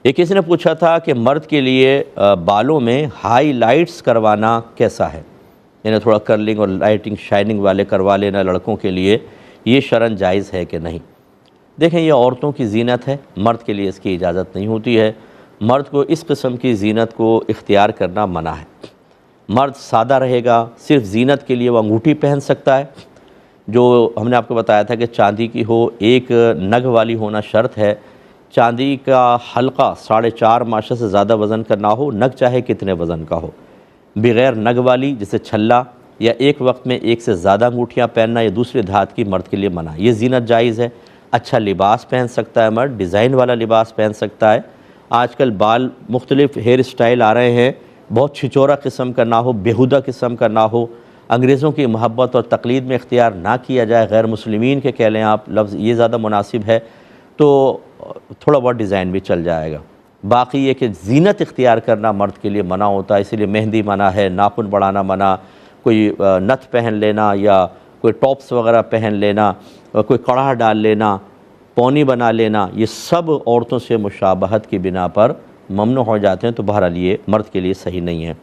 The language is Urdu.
ایک کسی نے پوچھا تھا کہ مرد کے لیے بالوں میں ہائی لائٹس کروانا کیسا ہے، یعنی تھوڑا کرلنگ اور لائٹنگ شائننگ والے کروا لینا لڑکوں کے لیے یہ شرعاً جائز ہے کہ نہیں؟ دیکھیں، یہ عورتوں کی زینت ہے، مرد کے لیے اس کی اجازت نہیں ہوتی ہے۔ مرد کو اس قسم کی زینت کو اختیار کرنا منع ہے۔ مرد سادہ رہے گا، صرف زینت کے لیے وہ انگوٹھی پہن سکتا ہے، جو ہم نے آپ کو بتایا تھا کہ چاندی کی ہو، ایک نگ والی ہونا شرط ہے۔ چاندی کا حلقہ 4.5 ماشا سے زیادہ وزن کا نہ ہو، نگ چاہے کتنے وزن کا ہو۔ بغیر نگ والی جیسے چھلا یا ایک وقت میں ایک سے زیادہ انگوٹھیاں پہننا یا دوسرے دھات کی مرد کے لیے منع ہے۔ یہ زینت جائز ہے۔ اچھا لباس پہن سکتا ہے مرد، ڈیزائن والا لباس پہن سکتا ہے۔ آج کل بال مختلف ہیئر سٹائل آ رہے ہیں، بہت چھچورا قسم کا نہ ہو، بیہودہ قسم کا نہ ہو، انگریزوں کی محبت اور تقلید میں اختیار نہ کیا جائے، غیر مسلمین کے کہہ لیں آپ لفظ، یہ زیادہ مناسب ہے، تو تھوڑا بہت ڈیزائن بھی چل جائے گا۔ باقی یہ کہ زینت اختیار کرنا مرد کے لیے منع ہوتا ہے، اسی لیے مہندی منع ہے، ناخن بڑھانا منع، کوئی نتھ پہن لینا یا کوئی ٹاپس وغیرہ پہن لینا، کوئی کڑھا ڈال لینا، پونی بنا لینا، یہ سب عورتوں سے مشابہت کی بنا پر ممنوع ہو جاتے ہیں، تو بہرحال یہ مرد کے لیے صحیح نہیں ہے۔